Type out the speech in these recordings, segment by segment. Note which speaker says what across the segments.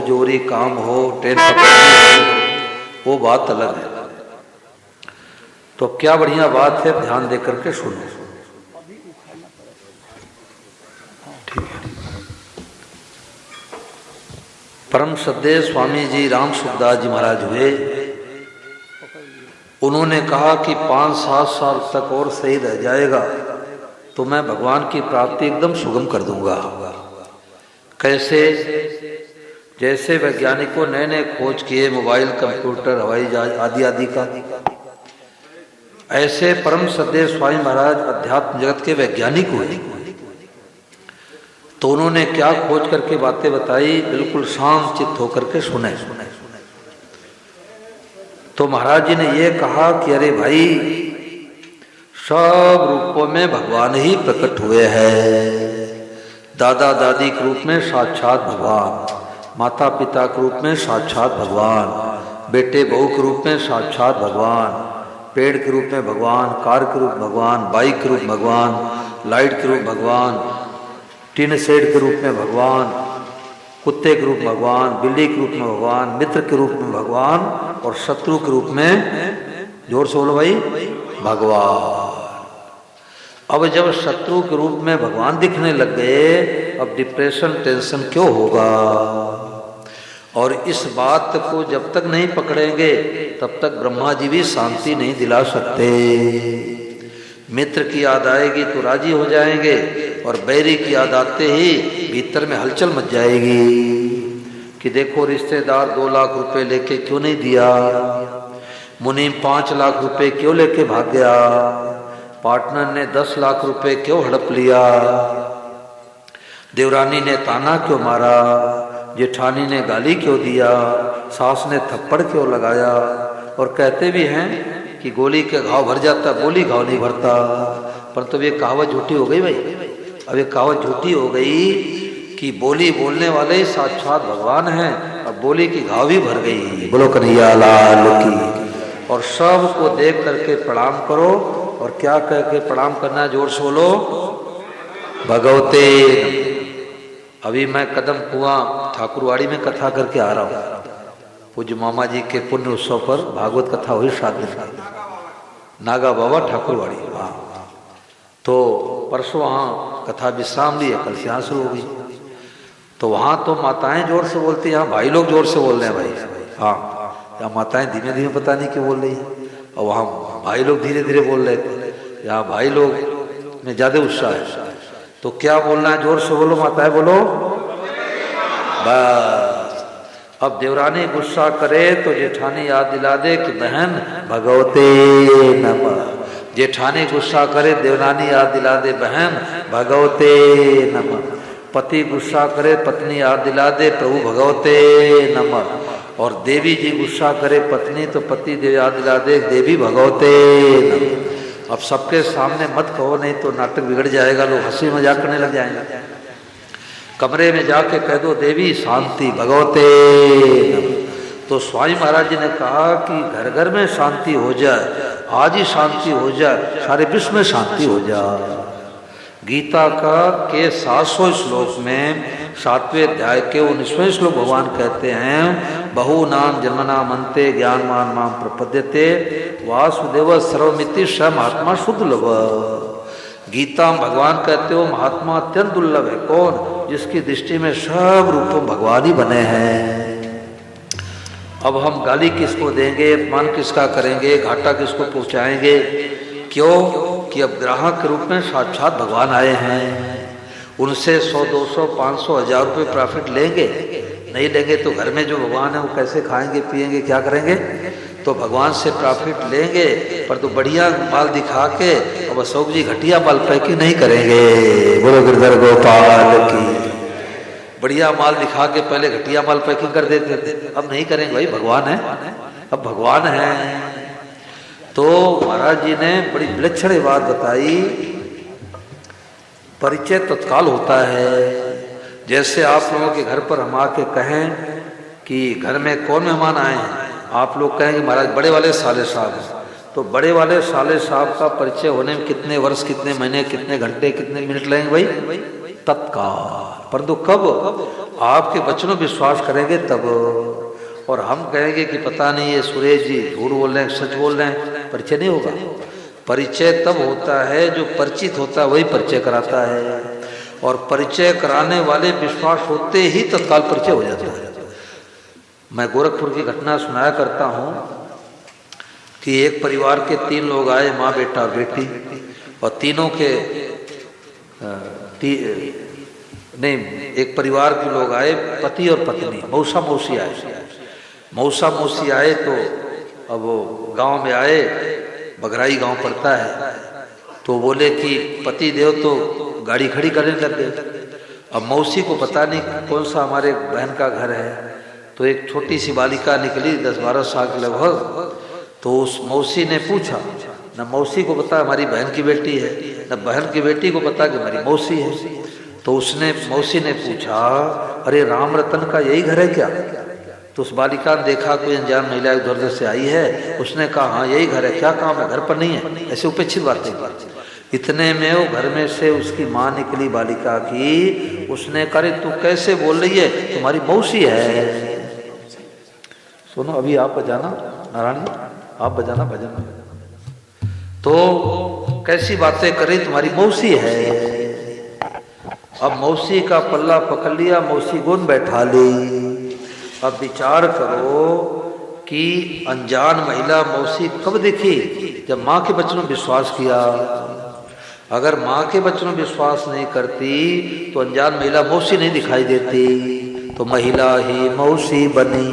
Speaker 1: जरूरी काम हो, ट्रेन पकड़नी हो, वो बात अलग है। तो क्या बढ़िया बात है, ध्यान दे करके सुनो। ठीक है। परम श्रद्धेय स्वामी जी राम सुखदास जी महाराज हुए। उन्होंने कहा कि 5-7 साल तक और सही रह जाएगा तो मैं भगवान की प्राप्ति एकदम सुगम कर दूंगा। कैसे? जैसे वैज्ञानिकों नए नए खोज किए, मोबाइल, कंप्यूटर, हवाई जहाज आदि आदि का, ऐसे परम श्रद्धेय स्वामी महाराज अध्यात्म जगत के वैज्ञानिक हुए। तो उन्होंने क्या खोज करके बातें बताई, बिल्कुल शांत चित्त होकर के सुने। तो महाराज जी ने ये कहा कि अरे भाई, सब रूपों में भगवान ही प्रकट हुए हैं। दादा दादी के रूप में साक्षात भगवान, माता पिता के रूप में साक्षात भगवान, बेटे बहू के रूप में साक्षात भगवान, पेड़ के रूप में भगवान, कार के रूप में भगवान, बाइक के रूप में भगवान, लाइट के रूप में भगवान, टीन शेड के रूप में भगवान, कुत्ते के रूप में भगवान, बिल्ली के रूप में भगवान, मित्र के रूप में भगवान और शत्रु के रूप में, जोर से बोलो भाई, भगवान। अब जब शत्रु के रूप में भगवान दिखने लग गए, अब डिप्रेशन टेंशन क्यों होगा? और इस बात को जब तक नहीं पकड़ेंगे तब तक ब्रह्मा जी भी शांति नहीं दिला सकते। मित्र की याद आएगी तो राजी हो जाएंगे और बैरी की याद आते ही भीतर में हलचल मच जाएगी कि देखो रिश्तेदार 2 लाख रुपए लेके क्यों नहीं दिया, मुनीम 5 लाख रुपए क्यों लेके भाग गया, पार्टनर ने 10 लाख रुपए क्यों हड़प लिया, देवरानी ने ताना क्यों मारा, जेठानी ने गाली क्यों दिया, सास ने थप्पड़ क्यों लगाया। और कहते भी हैं कि गोली के घाव भर जाता, बोली घाव नहीं भरता। परंतु ये कहावत झूठी हो गई भाई। अब ये कहावत झूठी हो गई कि बोली बोलने वाले ही साक्षात भगवान हैं, अब बोली की घाव भी भर गई। बोलो कन्हैया लाल की। और सब को देख करके प्रणाम करो। और क्या कह के प्रणाम करना, जोर से बोलो, भगवते। अभी मैं कदम कुआं ठाकुरवाड़ी में कथा करके आ रहा हूँ। पूज्य मामा जी के पुण्य उत्सव पर भागवत कथा हुई 7 दिन, नागा बाबा ठाकुरवाड़ी। तो परसों वहाँ कथा विश्राम ली, कल से यहाँ शुरू हो गई। तो वहाँ तो माताएं जोर से बोलती हैं, यहाँ भाई लोग जोर से बोल रहे हैं भाई। हाँ, यहाँ माताएं धीमे धीमे पता नहीं क्यों बोल रही है, और वहाँ भाई लोग धीरे धीरे बोल रहे थे। यहाँ भाई लोग में ज्यादा उत्साह है। तो क्या बोलना है, जोर से बोलो माताएं, बोलो बस। अब देवरानी गुस्सा करे तो जेठानी याद दिला दे कि बहन भगवते नमः। जेठानी गुस्सा करे, देवरानी याद दिला दे, बहन भगवते नमः। पति गुस्सा करे, पत्नी याद दिला दे, प्रभु भगवते नमः। और देवी जी गुस्सा करे पत्नी तो पति देव याद दिला दे, देवी भगवते नमः। अब सबके सामने मत कहो, नहीं तो नाटक बिगड़ जाएगा, लोग हंसी मजाक करने लग जाएंगे। कमरे में जाके कह दो, देवी शांति भगवते नमः। तो स्वामी महाराज जी ने कहा कि घर घर में शांति हो जाए, आज ही शांति हो जाए, सारे विश्व में शांति हो जाए। गीता का के 700 श्लोक में 7वें अध्याय के 19वें श्लोक भगवान कहते हैं, बहु नाम जन्मना मनते ज्ञानमान माम प्रपद्यते वासुदेव सर्वमिति स महात्मा शुद्ध लव। गीता में भगवान कहते हो महात्मा अत्यंत दुर्लभ है। कौन? जिसकी दृष्टि में सब रूपों भगवान ही बने हैं। अब हम गाली किसको देंगे, अपमान किसका करेंगे, घाटा किसको पहुंचाएंगे? क्यों? कि अब ग्राहक के रूप में साक्षात भगवान आए हैं। उनसे 100, 200, 500, 1000 रुपये प्रॉफिट लेंगे? नहीं लेंगे। तो घर में जो भगवान है वो कैसे खाएंगे पिएंगे, क्या करेंगे? तो भगवान से प्रॉफिट लेंगे, पर तो बढ़िया माल दिखा के अब अशोक जी घटिया माल पैकिंग नहीं करेंगे। बोलो गिरधर गोपाल की। बढ़िया माल दिखा के पहले घटिया माल पैकिंग कर देते थे, अब नहीं करेंगे। भाई भगवान है, अब भगवान है। तो महाराज जी ने बड़ी विलक्षण बात बताई, परिचय तत्काल होता है। जैसे आप लोगों के घर पर हम आके कहें कि घर में कौन मेहमान आए हैं, आप लोग कहेंगे महाराज बड़े वाले साले साहब हैं। तो बड़े वाले साले साहब का परिचय होने में कितने वर्ष, कितने महीने, कितने घंटे, कितने मिनट लगेंगे भाई? तत्काल। परंतु कब? आपके वचनों विश्वास करेंगे तब। और हम कहेंगे कि पता नहीं ये सुरेश जी झूठ बोल रहे हैं, सच बोल रहे हैं, परिचय नहीं होगा। परिचय तब होता है जो परिचित होता है वही परिचय कराता है, और परिचय कराने वाले विश्वास होते ही तत्काल परिचय हो जाता है। मैं गोरखपुर की घटना सुनाया करता हूँ कि एक परिवार के 3 लोग आए, माँ बेटा और बेटी, और तीनों के एक परिवार के लोग आए, पति और पत्नी, मौसा मौसी आए। मौसा मौसी आए तो अब वो गांव में आए, बघराई गांव पड़ता है, तो बोले कि पति देव तो गाड़ी खड़ी करने लग गए। अब मौसी को पता नहीं कौन सा हमारे बहन का घर है, तो एक छोटी सी बालिका निकली 10-12 साल के लगभग, तो उस मौसी ने पूछा, न मौसी को पता हमारी बहन की बेटी है, न बहन की बेटी को पता कि हमारी मौसी है। तो मौसी ने पूछा, अरे राम रतन का यही घर है क्या? तो उस बालिका ने देखा कोई अनजान महिला उधर से आई है, उसने कहा हाँ यही घर है, क्या काम है, घर पर नहीं है, ऐसे उपेक्षित बातें। इतने में वो घर में से उसकी माँ निकली बालिका की, उसने कहा तू कैसे बोल रही है, तुम्हारी मौसी है। सुनो अभी आप बजाना, नारायण जी आप बजाना भजन। तो कैसी बातें करी, तुम्हारी मौसी है। अब मौसी का पल्ला पकड़ लिया, मौसी गोद बैठा ली। अब विचार करो कि अनजान महिला मौसी कब दिखी, जब माँ के वचनों विश्वास किया। अगर माँ के वचनों विश्वास नहीं करती तो अनजान महिला मौसी नहीं दिखाई देती। तो महिला ही मौसी बनी,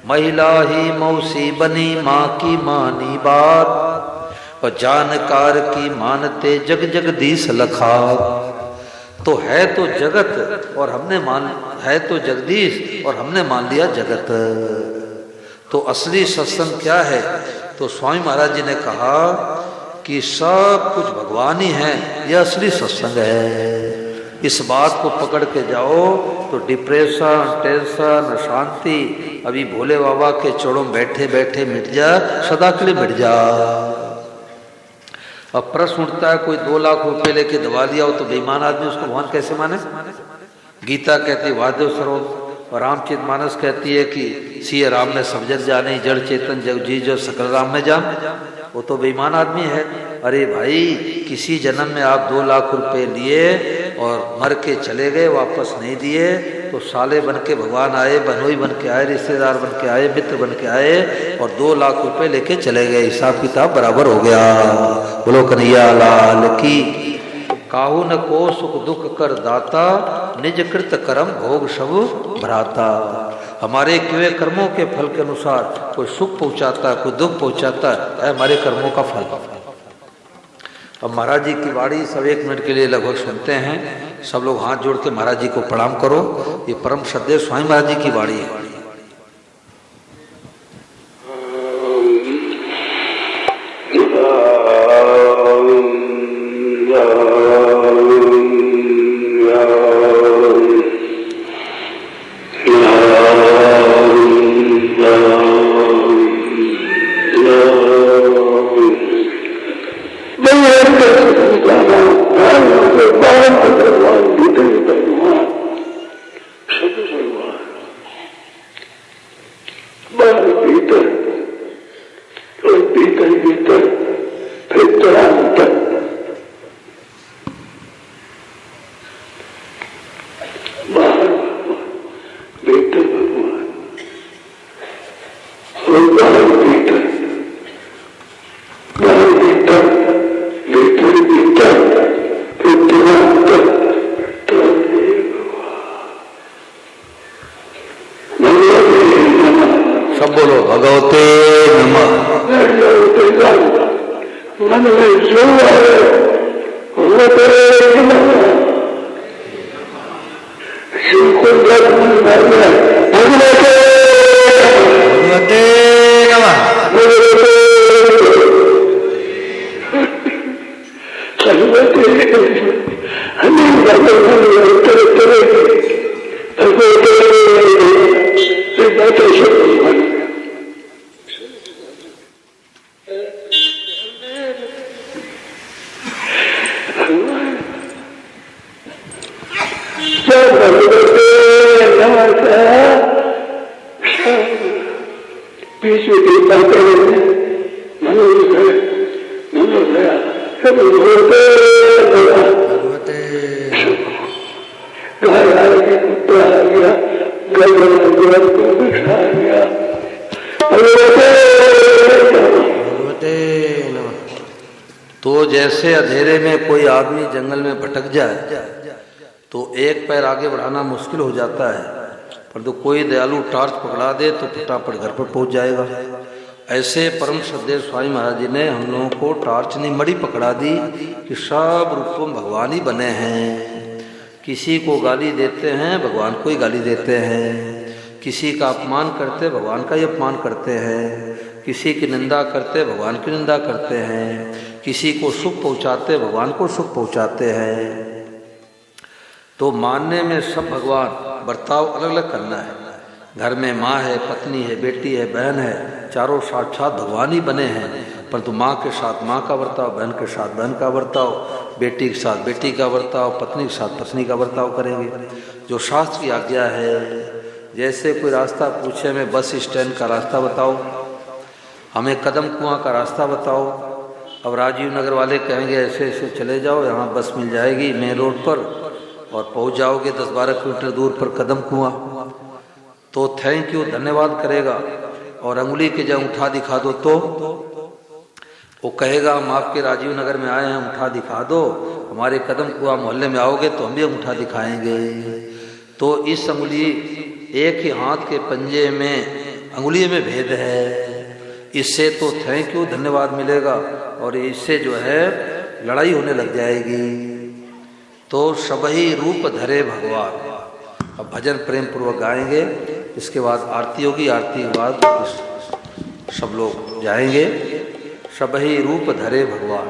Speaker 1: महिला ही मौसी बनी, माँ की मानी बात, और जानकार की मानते जग जगदीश लखा। तो है तो जगत और हमने है तो जगदीश और हमने मान लिया जगत। तो असली सत्संग क्या है? तो स्वामी महाराज जी ने कहा कि सब कुछ भगवान ही है, यह असली सत्संग है। इस बात को पकड़ के जाओ तो डिप्रेशन, टेंशन, अशांति अभी भोले बाबा के चरणों में बैठे बैठे मिट जा, सदा के लिए मिट जा। अब प्रश्न उठता है, कोई 2 लाख रुपए लेके दबा दिया हो तो बेईमान आदमी उसको भगवान कैसे माने? गीता कहती है वादेव सर्व, और रामचरित मानस कहती है कि सिय राम ने सब जग जाने, जड़ चेतन जग जी जो सकल राम में जान। वो तो बेईमान आदमी है। अरे भाई किसी जन्म में आप 2 लाख रुपए लिए और मर के चले गए, वापस नहीं दिए, तो साले बन के भगवान आए, बनोई बन के आए, रिश्तेदार बन के आए, मित्र बन के आए और 2 लाख रुपए लेके चले गए, हिसाब किताब बराबर हो गया। बोलो कन्हैया लाल की। काहू न को सुख दुख कर दाता, निज कृत कर्म भोग सब भ्राता। हमारे किए कर्मों के फल के अनुसार कोई सुख पहुंचाता, कोई दुख पहुंचाता है, हमारे कर्मों का फल। अब महाराज जी की वाणी सब 1 मिनट के लिए लगभग सुनते हैं। सब लोग हाथ जोड़ के महाराज जी को प्रणाम करो। ये परम श्रद्धेय स्वामी महाराज जी की वाणी है।
Speaker 2: बीच में कृपा करें मनुष्य भगवते गाय आ गई, कुत्ता आ गया, गल को बिठा गया।
Speaker 1: तो जैसे अंधेरे में कोई आदमी जंगल में भटक जाए तो एक पैर आगे बढ़ाना मुश्किल हो जाता है, पर तो कोई दयालु टार्च पकड़ा दे तो फटाफट घर पर पहुंच जाएगा। ऐसे परम श्रद्धेय स्वामी महाराज जी ने हम लोगों को टार्च नहीं मड़ी पकड़ा दी कि सब रूपों में भगवान ही बने हैं। किसी को गाली देते हैं भगवान को ही गाली देते हैं, किसी का अपमान करते भगवान का ही अपमान करते हैं, किसी की निंदा करते भगवान की निंदा करते हैं, किसी को सुख पहुंचाते भगवान को सुख पहुंचाते हैं। तो मानने में सब भगवान, बर्ताव अलग अलग करना है। घर में माँ है, पत्नी है, बेटी है, बहन है, चारों साक्षात भगवान ही बने हैं, परंतु माँ के साथ माँ का बर्ताव, बहन के साथ बहन का बर्ताव, बेटी के साथ बेटी का बर्ताव, पत्नी के साथ पत्नी का बर्ताव करेंगे जो शास्त्र की आज्ञा है। जैसे कोई रास्ता पूछे हमें बस स्टैंड का रास्ता बताओ, हमें कदम कुआं का रास्ता बताओ, अब राजीव नगर वाले कहेंगे ऐसे ऐसे चले जाओ, यहाँ बस मिल जाएगी मेन रोड पर और पहुँच जाओगे 10-12 किलोमीटर दूर पर कदम कुआं, तो थैंक यू धन्यवाद करेगा। और अंगुली के जब उठा दिखा दो तो वो कहेगा हम आपके राजीव नगर में आए हैं, उठा दिखा दो, हमारे कदम कुआं मोहल्ले में आओगे तो हम भी उठा दिखाएंगे। तो इस अंगुली, एक ही हाथ के पंजे में अंगुली में भेद है, इससे तो थैंक यू धन्यवाद मिलेगा और इससे जो है लड़ाई होने लग जाएगी। तो सबही रूप धरे भगवान। अब भजन प्रेम पूर्वक गाएंगे, इसके बाद आरती होगी, आरती के बाद सब लोग जाएंगे। सबही रूप धरे भगवान।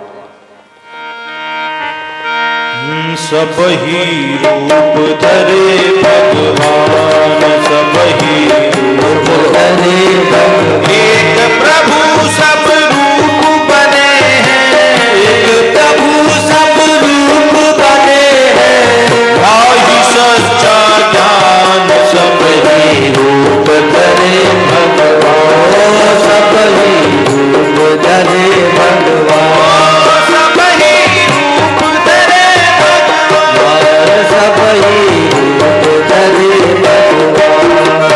Speaker 3: सबही रूप धरे भगवान, सबही रूप धरे भगवान, एक प्रभु सब रूप बने हैं, एक प्रभु सब रूप बने हैं, भाई सच्चा ज्ञान सबही रूप धरे भगवान, सबही रूप धरे भगवान, सबही रूप धरे भगवान, सबही रूप धरे भगवान।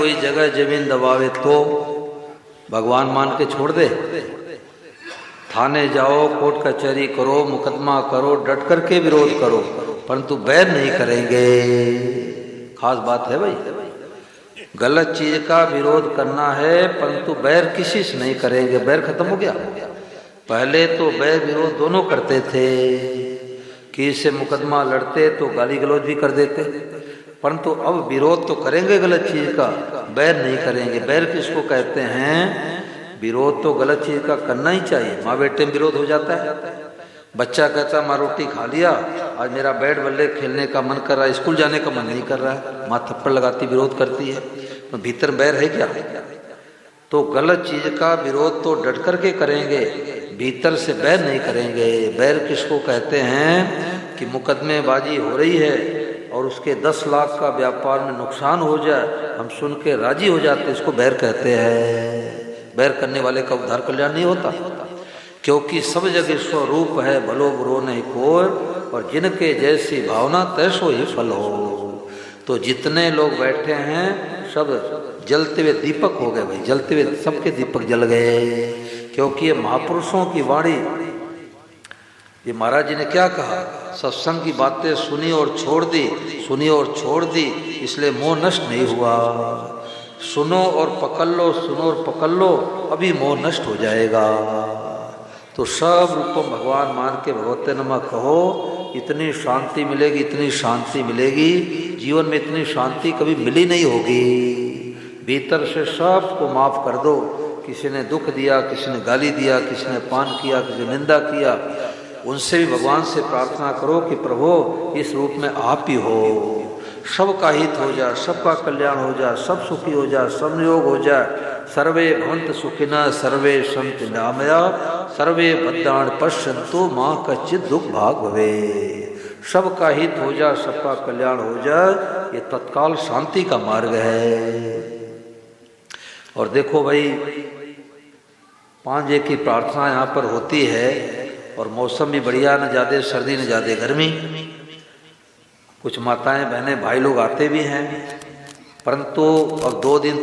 Speaker 1: कोई जगह जमीन दबावे तो भगवान मान के छोड़ दे? थाने जाओ, कोर्ट कचहरी करो, मुकदमा करो, डट करके विरोध करो, परंतु बैर नहीं करेंगे। खास बात है भाई, गलत चीज का विरोध करना है परंतु बैर किसी से नहीं करेंगे। बैर खत्म हो गया। पहले तो बैर विरोध दोनों करते थे, किसी से मुकदमा लड़ते तो गाली गलौज भी कर देते, परंतु अब विरोध तो करेंगे गलत चीज का, बैर नहीं करेंगे। बैर किसको कहते हैं? विरोध तो गलत चीज का करना ही चाहिए। माँ बेटे में विरोध हो जाता है, बच्चा कहता माँ रोटी खा लिया, आज मेरा बैट बल्ले खेलने का मन कर रहा है, स्कूल जाने का मन नहीं कर रहा है, माँ थप्पड़ लगाती विरोध करती है, तो भीतर बैर है क्या? तो गलत चीज का विरोध तो डट करके करेंगे, भीतर से बैर नहीं करेंगे। बैर किसको कहते हैं? कि मुकदमेबाजी हो रही है और उसके 10 लाख का व्यापार में नुकसान हो जाए, हम सुन के राजी हो जाते, इसको बैर कहते हैं। बैर करने वाले का उद्धार कल्याण नहीं होता, क्योंकि सब जगह स्वरूप है, भलो बुरो नहीं कोय, और जिनके जैसी भावना तैसो ही फल हो। तो जितने लोग बैठे हैं सब जलते हुए दीपक हो गए भाई, जलते हुए सबके दीपक जल गए, क्योंकि ये महापुरुषों की वाणी। ये महाराज जी ने क्या कहा? सत्संग की बातें सुनी और छोड़ दी, सुनी और छोड़ दी, इसलिए मोह नष्ट नहीं हुआ। सुनो और पकड़ लो, सुनो और पकड़ लो, अभी मोह नष्ट हो जाएगा। तो सब रूपम भगवान मान के भगवते नमः कहो, इतनी शांति मिलेगी, इतनी शांति मिलेगी, जीवन में इतनी शांति कभी मिली नहीं होगी। भीतर से सबको माफ कर दो। किसी ने दुख दिया, किसी ने गाली दिया, किसी ने पान किया, किसी ने निंदा किया, उनसे भी भगवान से प्रार्थना करो कि प्रभु इस रूप में आप ही हो, सबका हित हो जाए, सबका कल्याण हो जाए, सब सुखी हो जाए, सब नियोग हो जाए। सर्वे भवन्तु सुखिनः, सर्वे सन्तु निरामया, सर्वे भद्राणि पश्यन्तु मा कश्चित् दुःख भाग् भवेत्। सबका हित हो जाए, सबका कल्याण हो जाए, ये तत्काल शांति का मार्ग है। और देखो भाई, 5 की प्रार्थना यहाँ पर होती है और मौसम भी बढ़िया, न ज़्यादा सर्दी न ज़्यादा गर्मी। कुछ माताएं बहनें भाई लोग आते भी हैं, परंतु अब 2 दिन